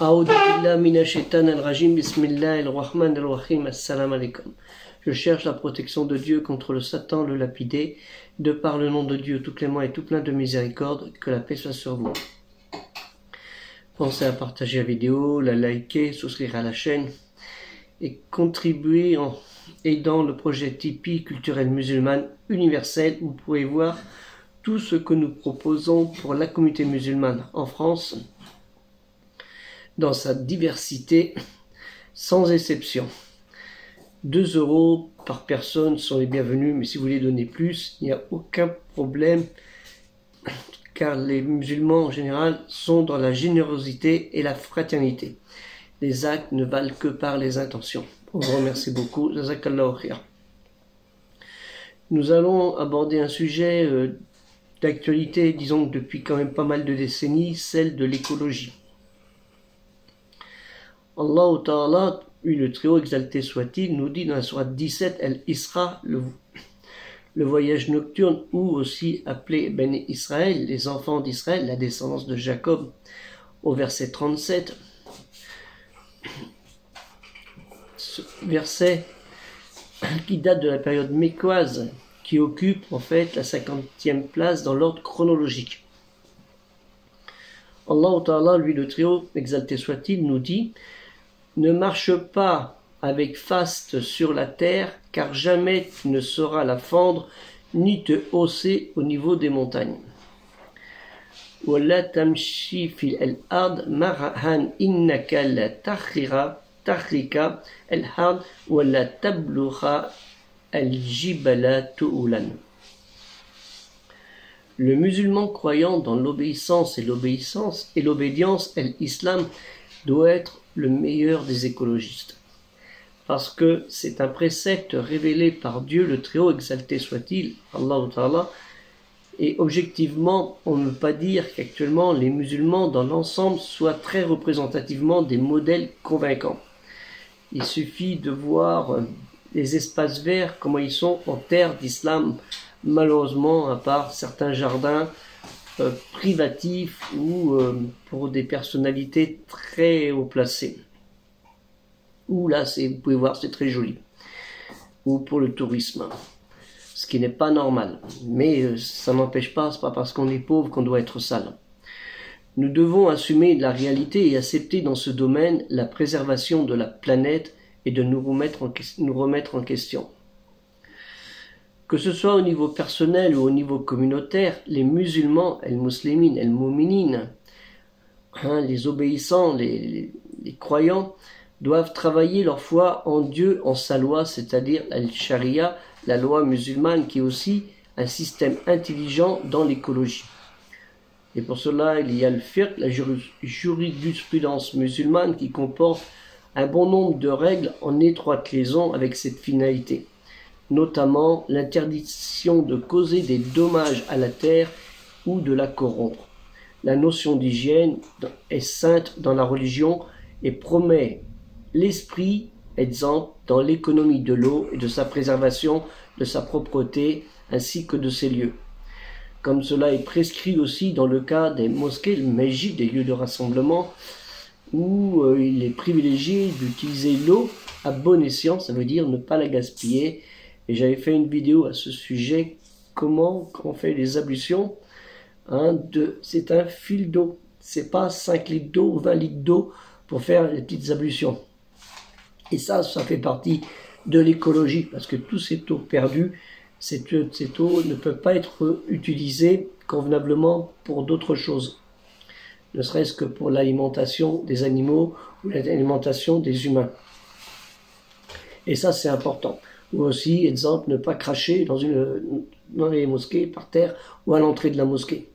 A'oudhu billahi minash shaitanir rajim, bismillahir rahmanir rahim, assalamu alaikum. Je cherche la protection de Dieu contre le Satan, le lapidé, de par le nom de Dieu tout clément et tout plein de miséricorde, que la paix soit sur vous. Pensez à partager la vidéo, la liker, souscrire à la chaîne et contribuer en aidant le projet Tipeee culturel musulman universel. Vous pouvez voir tout ce que nous proposons pour la communauté musulmane en France, dans sa diversité, sans exception. 2 € par personne sont les bienvenus, mais si vous voulez donner plus, il n'y a aucun problème, car les musulmans en général sont dans la générosité et la fraternité. Les actes ne valent que par les intentions. On vous remercie beaucoup. Jazakallahu khair. Nous allons aborder un sujet d'actualité, disons depuis quand même pas mal de décennies, celle de l'écologie. Allah Ta'ala, le très haut exalté soit-il, nous dit dans la sourate 17, Al-Isra, le voyage nocturne, ou aussi appelé Ben Israël, les enfants d'Israël, la descendance de Jacob, au verset 37. Ce verset qui date de la période mécoise, qui occupe en fait la 50e place dans l'ordre chronologique. Allah Ta'ala, lui le très haut exalté soit-il, nous dit: ne marche pas avec faste sur la terre, car jamais tu ne sauras la fendre, ni te hausser au niveau des montagnes. Wala tamshi fil al-ard marahan innaka la tahrika al-hard wala tablugha al-jibala tu'ulan. Le musulman croyant dans l'obéissance et l'obédience, l'islam doit être le meilleur des écologistes. Parce que c'est un précepte révélé par Dieu, le très haut exalté soit-il, Allah Ta'ala, et objectivement, on ne peut pas dire qu'actuellement les musulmans dans l'ensemble soient très représentativement des modèles convaincants. Il suffit de voir les espaces verts, comment ils sont en terre d'islam, malheureusement, à part certains jardins privatifs ou pour des personnalités très haut placées. Ou là, vous pouvez voir, c'est très joli. Ou pour le tourisme. Ce qui n'est pas normal. Mais ça n'empêche pas, c'est pas parce qu'on est pauvre qu'on doit être sale. Nous devons assumer la réalité et accepter dans ce domaine la préservation de la planète et de nous remettre en question. Que ce soit au niveau personnel ou au niveau communautaire, les musulmans, el-muslimines, el-mouminines, les obéissants, les croyants, doivent travailler leur foi en Dieu, en sa loi, c'est-à-dire al-sharia, la loi musulmane, qui est aussi un système intelligent dans l'écologie. Et pour cela, il y a le fiqh, la jurisprudence musulmane, qui comporte un bon nombre de règles en étroite liaison avec cette finalité, notamment l'interdiction de causer des dommages à la terre ou de la corrompre. La notion d'hygiène est sainte dans la religion et promet l'esprit, exemple, dans l'économie de l'eau et de sa préservation, de sa propreté, ainsi que de ses lieux. Comme cela est prescrit aussi dans le cas des mosquées, le masjid, des lieux de rassemblement, où il est privilégié d'utiliser l'eau à bon escient, ça veut dire ne pas la gaspiller. Et j'avais fait une vidéo à ce sujet, comment on fait les ablutions. C'est un fil d'eau, c'est pas 5 litres d'eau ou 20 litres d'eau pour faire les petites ablutions. Et ça fait partie de l'écologie, parce que toute cette eau perdue, cette eau ne peut pas être utilisée convenablement pour d'autres choses, ne serait-ce que pour l'alimentation des animaux ou l'alimentation des humains. Et ça, c'est important. Ou aussi, exemple, ne pas cracher dans les mosquées, par terre, ou à l'entrée de la mosquée.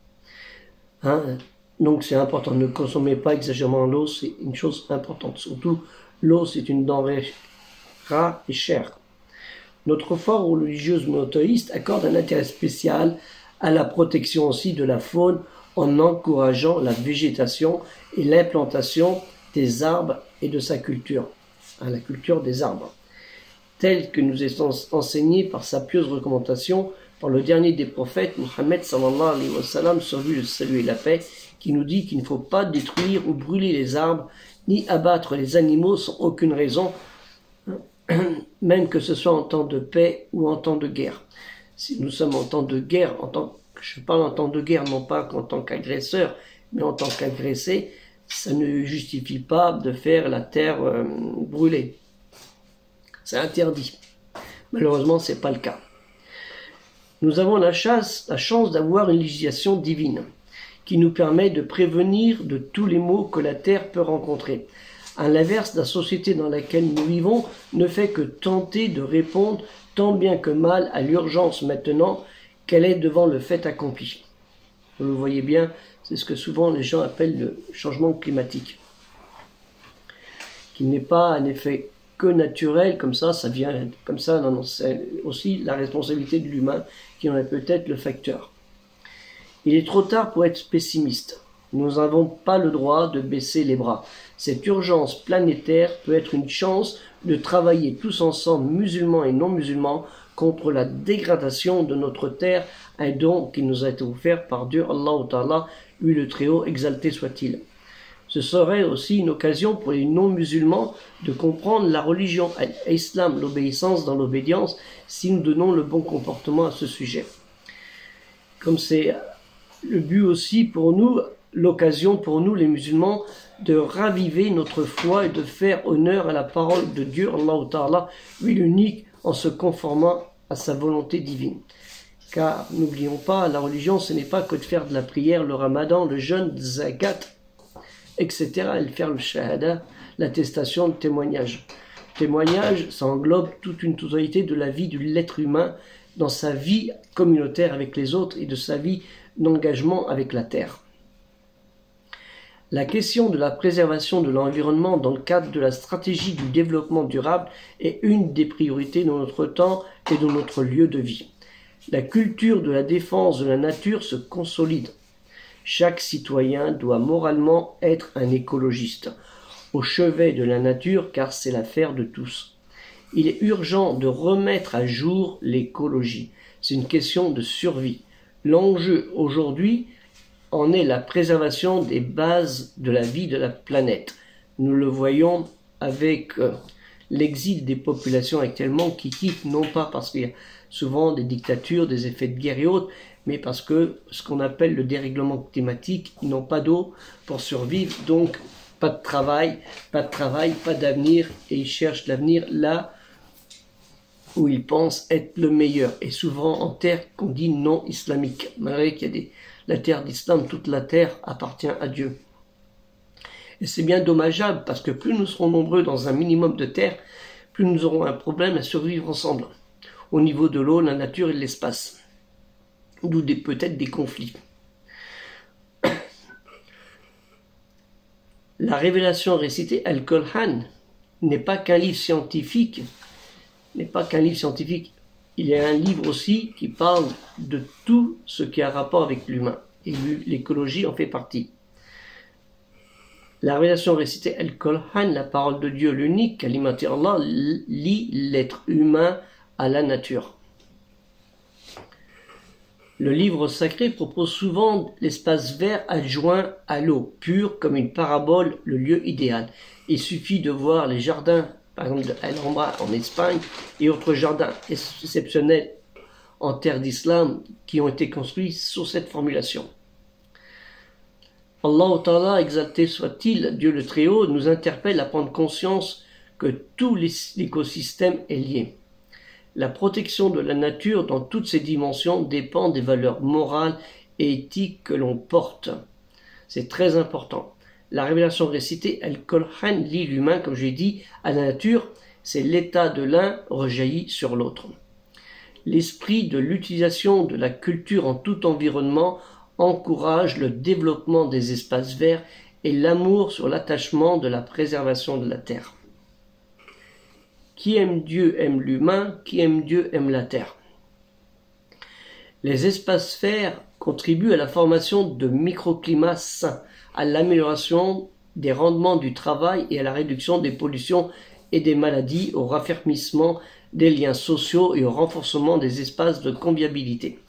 Donc c'est important, ne consommez pas exagérément l'eau, c'est une chose importante. Surtout, l'eau, c'est une denrée rare et chère. Notre foi religieuse monothéiste accorde un intérêt spécial à la protection aussi de la faune en encourageant la végétation et l'implantation des arbres et de sa culture, la culture des arbres, telle que nous est enseignée par sa pieuse recommandation par le dernier des prophètes, Mohammed sallallahu alayhi wa sallam, sur lui le salut et la paix, qui nous dit qu'il ne faut pas détruire ou brûler les arbres, ni abattre les animaux sans aucune raison, même que ce soit en temps de paix ou en temps de guerre. Si nous sommes en temps de guerre, je parle en temps de guerre non pas qu'en tant qu'agresseur, mais en tant qu'agressé, ça ne justifie pas de faire la terre brûlée. C'est interdit. Malheureusement, ce n'est pas le cas. Nous avons la chance d'avoir une législation divine qui nous permet de prévenir de tous les maux que la terre peut rencontrer. À l'inverse, la société dans laquelle nous vivons ne fait que tenter de répondre tant bien que mal à l'urgence maintenant qu'elle est devant le fait accompli. Vous le voyez bien, c'est ce que souvent les gens appellent le changement climatique, qui n'est pas un effet que naturel, comme ça vient comme ça, non, c'est aussi la responsabilité de l'humain qui en est peut-être le facteur. Il est trop tard pour être pessimiste. Nous n'avons pas le droit de baisser les bras. Cette urgence planétaire peut être une chance de travailler tous ensemble, musulmans et non musulmans, contre la dégradation de notre terre, un don qui nous a été offert par Dieu, Allah Ta'ala, lui le Très-Haut, exalté soit-il. Ce serait aussi une occasion pour les non-musulmans de comprendre la religion, l'islam, l'obéissance dans l'obédience, si nous donnons le bon comportement à ce sujet. Comme c'est le but aussi pour nous, l'occasion pour nous les musulmans de raviver notre foi et de faire honneur à la parole de Dieu, Allah Ta'ala, lui l'unique, en se conformant à sa volonté divine. Car n'oublions pas, la religion ce n'est pas que de faire de la prière, le ramadan, le jeûne, le zakat, etc. et de faire le shahada, l'attestation, le témoignage. Le témoignage, ça englobe toute une totalité de la vie de l'être humain dans sa vie communautaire avec les autres et de sa vie d'engagement avec la terre. La question de la préservation de l'environnement dans le cadre de la stratégie du développement durable est une des priorités de notre temps et de notre lieu de vie. La culture de la défense de la nature se consolide. Chaque citoyen doit moralement être un écologiste, au chevet de la nature car c'est l'affaire de tous. Il est urgent de remettre à jour l'écologie. C'est une question de survie. L'enjeu aujourd'hui en est la préservation des bases de la vie de la planète. Nous le voyons avec l'exil des populations actuellement qui quittent, non pas parce qu'il y a souvent des dictatures, des effets de guerre et autres, mais parce que ce qu'on appelle le dérèglement climatique, ils n'ont pas d'eau pour survivre, donc pas de travail, pas d'avenir, et ils cherchent l'avenir là où ils pensent être le meilleur, et souvent en terre qu'on dit non islamique, malgré qu'il y a la terre d'islam, toute la terre appartient à Dieu. Et c'est bien dommageable, parce que plus nous serons nombreux dans un minimum de terre, plus nous aurons un problème à survivre ensemble, au niveau de l'eau, la nature et de l'espace, d'où peut-être des conflits. La révélation récitée Al-Qur'an n'est pas qu'un livre scientifique, il y a un livre aussi qui parle de tout ce qui a rapport avec l'humain, et l'écologie en fait partie. La révélation récitée Al-Qur'an, la parole de Dieu, l'unique, Kalimati Allah, lie l'être humain à la nature. Le livre sacré propose souvent l'espace vert adjoint à l'eau, pure comme une parabole, le lieu idéal. Il suffit de voir les jardins, par exemple de Alhambra en Espagne, et autres jardins exceptionnels en terre d'islam qui ont été construits sur cette formulation. Allah Ta'ala, exalté soit-il, Dieu le Très-Haut, nous interpelle à prendre conscience que tout l'écosystème est lié. La protection de la nature dans toutes ses dimensions dépend des valeurs morales et éthiques que l'on porte. C'est très important. La révélation récitée, Al-Qur'an lie l'humain, comme j'ai dit, à la nature, c'est l'état de l'un rejaillit sur l'autre. L'esprit de l'utilisation de la culture en tout environnement encourage le développement des espaces verts et l'amour sur l'attachement de la préservation de la terre. Qui aime Dieu aime l'humain, qui aime Dieu aime la terre. Les espaces verts contribuent à la formation de microclimats sains, à l'amélioration des rendements du travail et à la réduction des pollutions et des maladies, au raffermissement des liens sociaux et au renforcement des espaces de convivialité.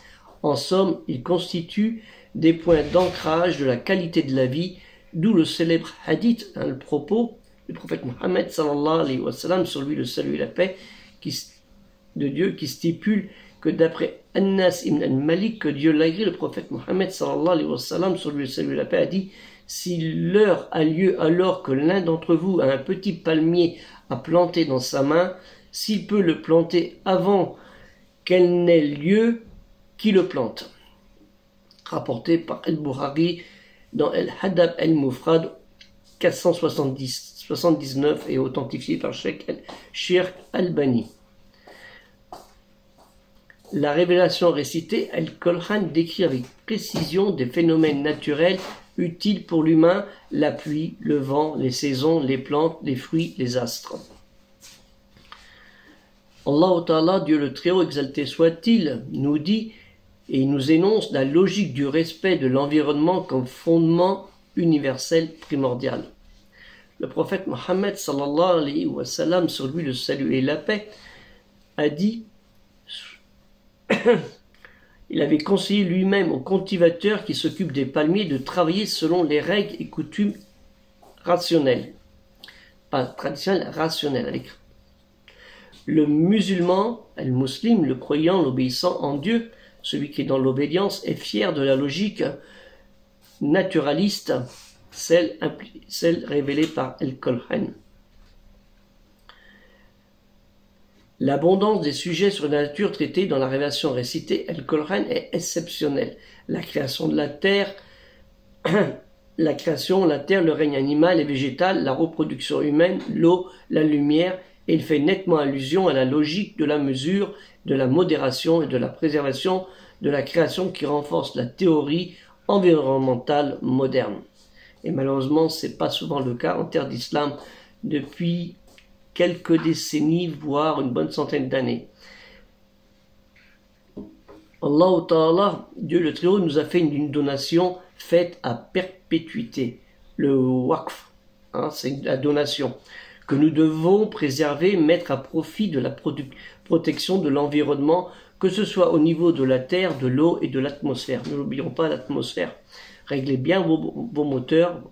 En somme, ils constituent des points d'ancrage de la qualité de la vie, d'où le célèbre hadith, le propos du prophète Mohammed sallallahu alayhi wa sallam, sur lui le salut et la paix de Dieu, qui stipule que d'après Anas ibn al-Malik, que Dieu l'a écrit, le prophète Mohammed sallallahu alayhi wa sallam, sur lui le salut et la paix, a dit: si l'heure a lieu alors que l'un d'entre vous a un petit palmier à planter dans sa main, s'il peut le planter avant qu'elle n'ait lieu, qui le plante. Rapporté par Al-Bukhari dans Al-Hadab al-Mufrad 479 et authentifié par Cheikh Albani. La révélation récitée, Al-Qur'an décrit avec précision des phénomènes naturels utiles pour l'humain: la pluie, le vent, les saisons, les plantes, les fruits, les astres. Allah Ta'ala, Dieu le Très-Haut, exalté soit-il, nous dit et il nous énonce la logique du respect de l'environnement comme fondement universel primordial. Le prophète Mohammed sallallahu alayhi wa sallam, sur lui le salut et la paix, a dit il avait conseillé lui-même aux cultivateurs qui s'occupent des palmiers de travailler selon les règles et coutumes rationnelles. Pas traditionnelles, rationnelles. Le musulman, le musulman, le croyant, l'obéissant en Dieu, celui qui est dans l'obédience, est fier de la logique naturaliste, celle révélée par Al-Qur'an. L'abondance des sujets sur la nature traités dans la révélation récitée Al-Qur'an est exceptionnelle. La création de la terre, la terre, le règne animal et végétal, la reproduction humaine, l'eau, la lumière, et il fait nettement allusion à la logique de la mesure, de la modération et de la préservation de la création qui renforce la théorie environnementale moderne. Et malheureusement, ce n'est pas souvent le cas en terre d'islam depuis quelques décennies, voire une bonne centaine d'années. Allah Ta'ala, Dieu le Très-Haut, nous a fait une donation faite à perpétuité. Le waqf, c'est la donation que nous devons préserver, mettre à profit de la protection de l'environnement, que ce soit au niveau de la terre, de l'eau et de l'atmosphère. Ne l'oublions pas, l'atmosphère. Réglez bien vos moteurs,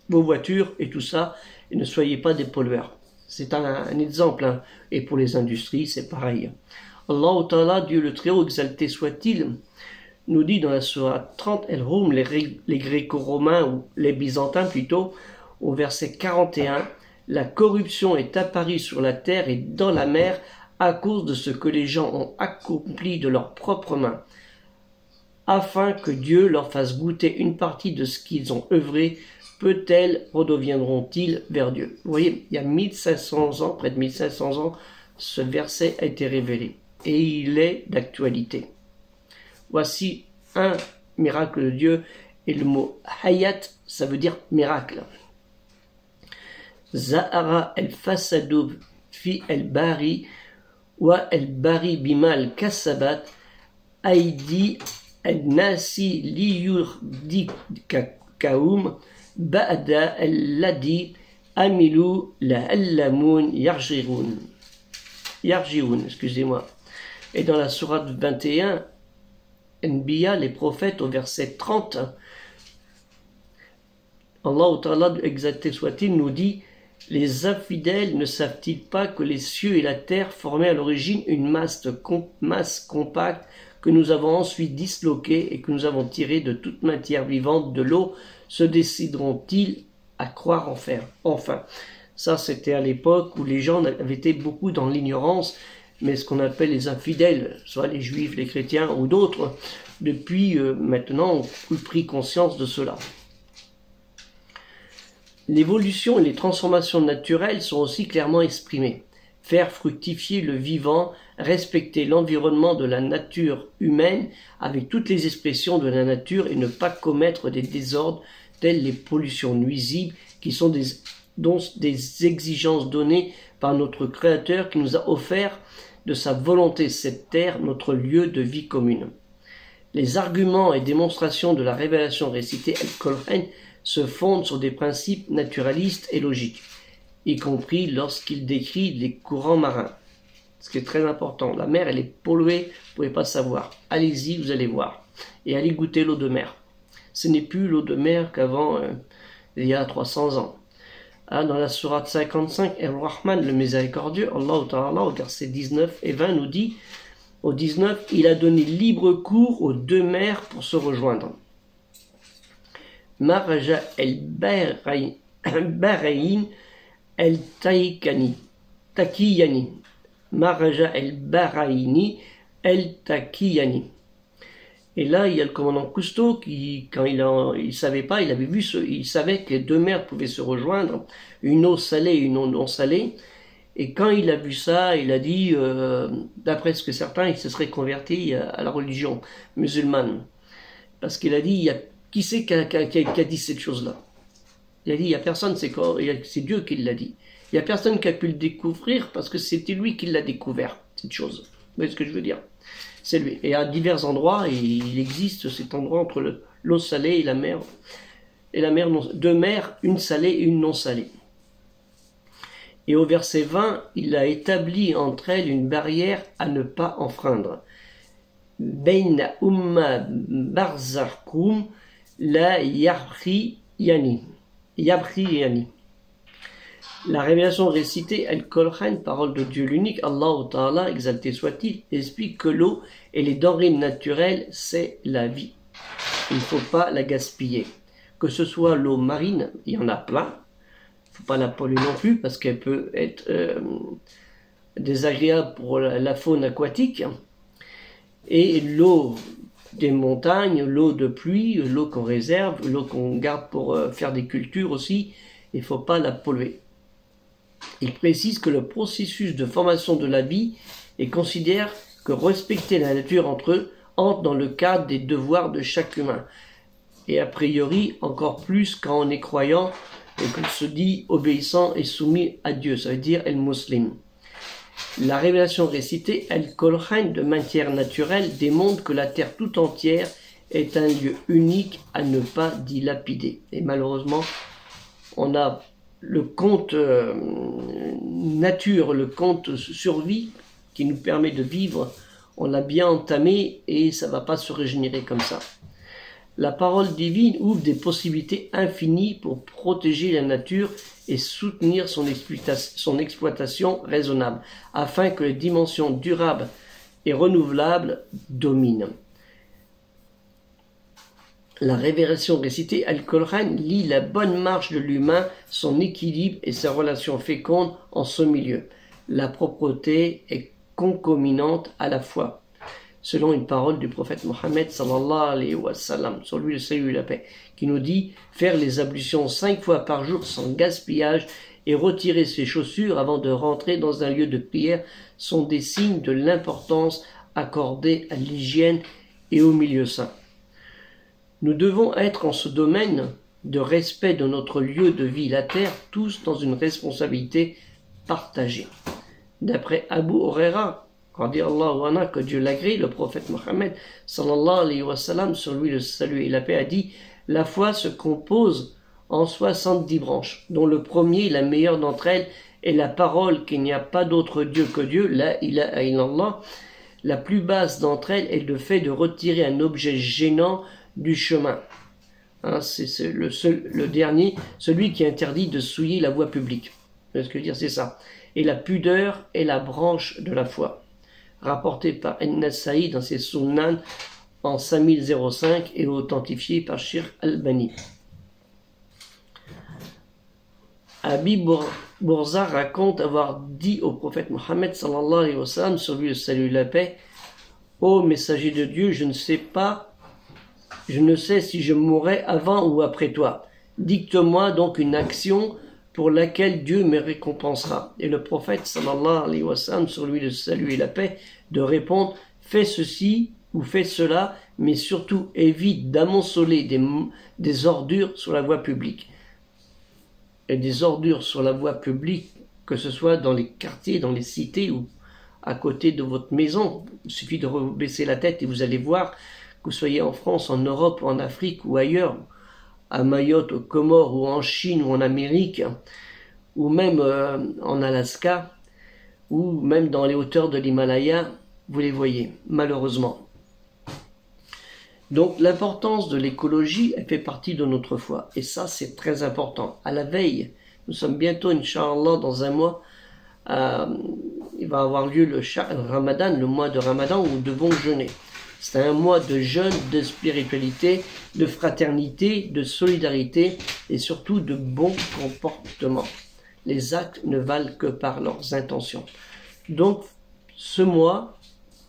vos voitures et tout ça, et ne soyez pas des pollueurs. C'est un exemple, et pour les industries, c'est pareil. Allah Ta'ala, Dieu le Très-Haut, exalté soit-il, nous dit dans la sourate 30, El-Rum, les Gréco-Romains, ou les Byzantins plutôt, au verset 41, la corruption est apparue sur la terre et dans la mer à cause de ce que les gens ont accompli de leurs propres mains, afin que Dieu leur fasse goûter une partie de ce qu'ils ont œuvré. Peut-être redeviendront-ils vers Dieu. Vous voyez, il y a 1500 ans, près de 1500 ans, ce verset a été révélé. Et il est d'actualité. Voici un miracle de Dieu. Et le mot hayat, ça veut dire miracle. Zahara el-fasadub fi el-bari wa el-bari bimal kasabat aidi el-nasi liyurdi kaum ba'da al-ladi amilu la'allamun yarji'un, excusez-moi. Et dans la sourate 21, Anbiya, les prophètes, au verset 30, Allah Ta'ala, exalté soit-il, nous dit: les infidèles ne savent-ils pas que les cieux et la terre formaient à l'origine une masse compacte que nous avons ensuite disloquée et que nous avons tirée de toute matière vivante de l'eau? Se décideront-ils à croire en faire? Enfin, ça c'était à l'époque où les gens avaient été beaucoup dans l'ignorance, mais ce qu'on appelle les infidèles, soit les juifs, les chrétiens ou d'autres, depuis maintenant ont pris conscience de cela. L'évolution et les transformations naturelles sont aussi clairement exprimées. Faire fructifier le vivant, respecter l'environnement de la nature humaine avec toutes les expressions de la nature et ne pas commettre des désordres tels les pollutions nuisibles qui sont des exigences données par notre Créateur qui nous a offert de sa volonté cette terre, notre lieu de vie commune. Les arguments et démonstrations de la révélation récitée Al-Qur'an se fondent sur des principes naturalistes et logiques, y compris lorsqu'il décrit les courants marins. Ce qui est très important. La mer, elle est polluée, vous ne pouvez pas savoir. Allez-y, vous allez voir. et aller goûter l'eau de mer. Ce n'est plus l'eau de mer qu'avant, il y a 300 ans. Dans la sourate 55, Ar-Rahman, le miséricordieux, Allah Ta'ala, au verset 19 et 20, nous dit, au 19, il a donné libre cours aux deux mers pour se rejoindre. Maraja el-Bahrain el-Takiyani. Maraja el-Bahraini el-Takiyani. Et là, il y a le commandant Cousteau qui, quand il savait pas, il savait que les deux mers pouvaient se rejoindre, une eau salée et une eau non salée. Et quand il a vu ça, il a dit, d'après ce que certains, il se serait converti à la religion musulmane. Parce qu'il a dit, qui c'est qui a dit cette chose-là? Il a dit, il n'y a personne, c'est Dieu qui l'a dit. Il n'y a personne qui a pu le découvrir parce que c'était lui qui l'a découvert, cette chose. Vous voyez ce que je veux dire? C'est lui. Et à divers endroits, il existe cet endroit entre l'eau salée et la mer. Et la mer, deux mers, une salée et une non salée. Et au verset 20, il a établi entre elles une barrière à ne pas enfreindre. Beina umma barzarkum la yabriyani. La révélation récitée, Al-Qur'an, parole de Dieu l'unique, Allah Ta'ala, exalté soit-il, explique que l'eau et les denrées naturelles, c'est la vie. Il ne faut pas la gaspiller. Que ce soit l'eau marine, il y en a plein. Il ne faut pas la polluer non plus parce qu'elle peut être désagréable pour la faune aquatique. Et l'eau des montagnes, l'eau de pluie, l'eau qu'on réserve, l'eau qu'on garde pour faire des cultures aussi, il ne faut pas la polluer. Il précise que le processus de formation de la vie et considère que respecter la nature entre eux entre dans le cadre des devoirs de chaque humain. Et a priori, encore plus quand on est croyant et qu'on se dit obéissant et soumis à Dieu, ça veut dire el-muslim. La révélation récitée, Al-Qur'an, de matière naturelle, démontre que la terre tout entière est un lieu unique à ne pas dilapider. Et malheureusement, on a le compte nature, le compte survie qui nous permet de vivre, on l'a bien entamé et ça ne va pas se régénérer comme ça. La parole divine ouvre des possibilités infinies pour protéger la nature et soutenir son exploitation raisonnable, afin que les dimensions durables et renouvelables dominent. La révélation récitée, Al-Qur'an lie la bonne marche de l'humain, son équilibre et sa relation féconde en ce milieu. La propreté est concomitante à la fois. Selon une parole du prophète Mohammed sallallahu alayhi wa sallam, sur lui le salut et la paix, qui nous dit faire les ablutions 5 fois par jour sans gaspillage et retirer ses chaussures avant de rentrer dans un lieu de prière sont des signes de l'importance accordée à l'hygiène et au milieu saint. Nous devons être en ce domaine de respect de notre lieu de vie, la terre, tous dans une responsabilité partagée. D'après Abu Huraira, que Dieu l'agrée, le prophète Mohammed sallallahu alayhi wa sallam, sur lui le salut et la paix, a dit: la foi se compose en 70 branches, dont le premier, la meilleure d'entre elles, est la parole qu'il n'y a pas d'autre Dieu que Dieu, la ilaha illallah. La plus basse d'entre elles est le fait de retirer un objet gênant du chemin. C'est le dernier, celui qui interdit de souiller la voie publique. Ce que je veux dire, c'est ça. Et la pudeur est la branche de la foi. Rapporté par An-Nasa'i dans ses Sunan en 5005 et authentifié par Sheikh Albani. Abi Bourza raconte avoir dit au prophète Mohammed sallallahu alayhi wa sallam, sur lui le salut et la paix: ô messager de Dieu, je ne sais si je mourrai avant ou après toi. Dicte-moi donc une action pour laquelle Dieu me récompensera. Et le prophète sallallahu alayhi wa sallam, sur lui le salut et la paix, de répondre: fais ceci ou fais cela, mais surtout évite d'amonceler des ordures sur la voie publique. Et des ordures sur la voie publique, que ce soit dans les quartiers, dans les cités ou à côté de votre maison. Il suffit de baisser la tête et vous allez voir, que vous soyez en France, en Europe, en Afrique ou ailleurs, à Mayotte, aux Comores ou en Chine ou en Amérique, ou même en Alaska, ou même dans les hauteurs de l'Himalaya, vous les voyez, malheureusement. Donc l'importance de l'écologie, elle fait partie de notre foi. Et ça, c'est très important. À la veille, nous sommes bientôt, Inch'Allah, dans un mois, il va avoir lieu le Ramadan, le mois de Ramadan où nous devons jeûner. C'est un mois de jeûne, de spiritualité, de fraternité, de solidarité et surtout de bon comportement. Les actes ne valent que par leurs intentions. Donc, ce mois,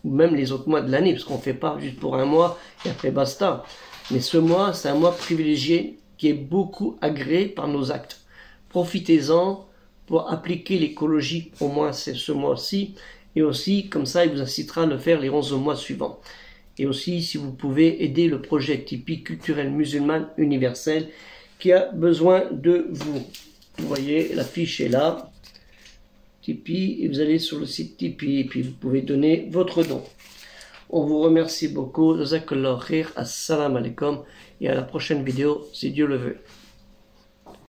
ou même les autres mois de l'année, parce qu'on ne fait pas juste pour un mois et après basta, mais ce mois, c'est un mois privilégié qui est beaucoup agréé par nos actes. Profitez-en pour appliquer l'écologie, au moins c'est ce mois-ci, et aussi, comme ça, il vous incitera à le faire les 11 mois suivants. Et aussi, si vous pouvez aider le projet Tipeee culturel musulman universel qui a besoin de vous. Vous voyez, la fiche est là, Tipeee, et vous allez sur le site Tipeee, et puis vous pouvez donner votre don. On vous remercie beaucoup, jazakallah khair, assalamu alaikum, et à la prochaine vidéo, si Dieu le veut.